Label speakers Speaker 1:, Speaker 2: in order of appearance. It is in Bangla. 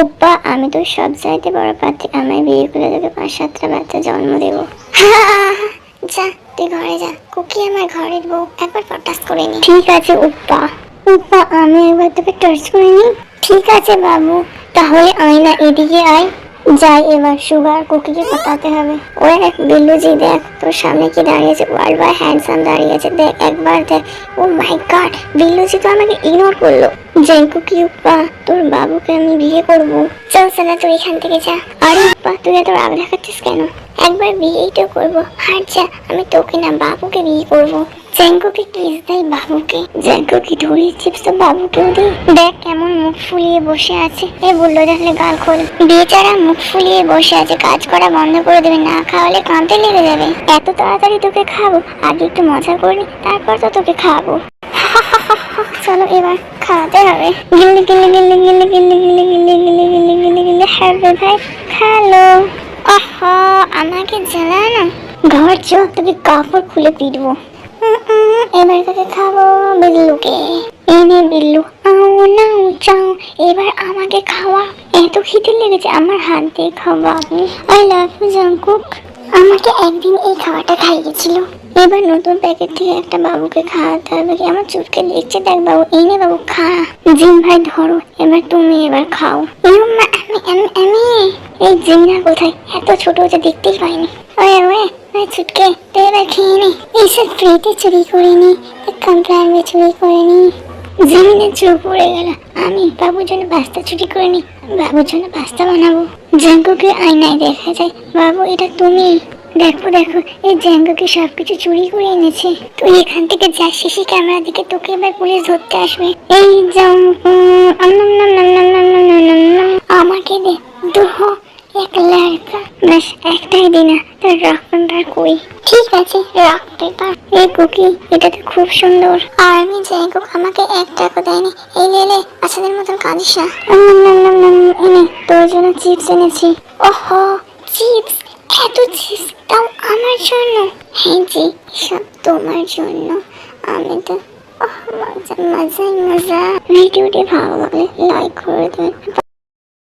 Speaker 1: ওপ্পা, আমি তো সব চাইতে বড় পাত্রী, আমায় বিয়ে করে তোকে 5-7টা বাচ্চা জন্ম দেবো। যা, তুই ঘরে যা, কুকি আমার ঘরের বউ, একবার পটাস করে নি। ঠিক আছে ওপ্পা। ওপ্পা, আমি একবার তোকে টাচ করে নি। ঠিক আছে বাবু, তাহলে আয়না এদিকে আয়। যাই এবার, সুগার কুকিকে পটাতে হবে। ওই এক বিল্লুজি, দেখ তোর সামনে কি দাঁড়িয়েছে, ওয়ার্ল্ড বাই হ্যান্ডসাম দাঁড়িয়ে আছে, দেখ একবার দেখ। ও মাই গড, বিল্লুজি তো আমাকে ইগনোর করলো। যাই কুকি উপ্পা, তোর বাবুকে আমি বিয়ে করবো। চল সালা, তুই এখান থেকে যা। আরে উপ্পা, তুই এত রাগ দেখাচ্ছিস কেন? একবার বিয়েই তো করবো। হাট যা, আমি তোকে না বাবুকে বিয়ে করবো। জ্যাঙ্কুকে কিস দেয় বাবুকে, জ্যাঙ্কুকে ধরে চিপস তো বাবুকেও দে। দেখ কেমন মুখ ফুলিয়ে বসে আছে। এ বললো তাহলে গাল খোল। বেচারা মুখ ফুলিয়ে বসে আছে, কাজ করা বন্ধ করে দেবে, না খাওয়ালে কাঁদতে লেগে যাবে। এত তাড়াতাড়ি তোকে খাবো? আগে একটু মজা করে নি, তারপর তো তোকে খাবো। চলো এবার খাওয়াতে হবে। গিল্লি গিল্লি গিল্লি গিল্লি গিল্লি গিল্লি গিল্লি গিল্লি গিল্লি গিল্লি গিল্লি। হ্যাঁ ভাই, খালো। আহা, আমাকে জ্বালা না। ঘর চ, তোকে কাপড় খুলে পিটবো। এবার তোকে খাবো বিল্লুকে। এনে বিল্লু, আও নাও চাও, এবার আমাকে খাওয়া। এত খিদে লেগেছে, আমার হাত দিয়ে খাওয়া আপনি। I love you Jungkook. আমাকে একদিন এই খাওয়াটা খাইয়েছিল, এবার নতুন প্যাকেট থেকে একটা বাবুকে খাওয়াতে হবে। আমার চুটকে দেখছে, দেখ বাবু, এনে বাবু খা। জিম ভাই ধরো, এবার তুমি এবার খাও। আমি এই জিমটা কোথায়? এত ছোট হচ্ছে, দেখতেই পাইনি। ওয়ে ওয়ে ওয়ে ছুটকে, তো এবার খেয়ে নি। এইসব ফ্রিতে চুরি করে নি, কমপ্লেন চুরি করে নি। জিমিনে চোখ পড়ে গেল। আমি বাবুর জন্য পাস্তা চুরি করে নি, বাবুর জন্য পাস্তা বানাবো। জ্যাঙ্কুকে আয়নায় দেখা যায়, বাবু এটা তুমি। দেখো দেখো, এই জ্যাঙ্কুকে সবকিছু চুরি করে এনেছে। তুই এখান থেকে যা, সিসি ক্যামেরা দিকে, তোকে এবার পুলিশ ধরতে আসবে। এই আমাকে দে দুহ এক লড়কা, ব্যাস একটাই দিনা, তার রক পেপার কই? ঠিক আছে, রক পেপার। এই কুকি, এটা তো খুব সুন্দর। আর আমি জ্যাঙ্কুক আমাকে 1 টাকা দেয়নি। এই লে, বাচ্চাদের মতন কাঁদিস না। এনে তোর জন্য চিপস এনেছি। ওহো, চিপস, এত চিপস, তাও আমার জন্য? হ্যাঁ জি, সব তোমার জন্য। আমি তো মজা মজাই মজা। ভিডিওটি ভালো লাগলে লাইক করে দেবেন।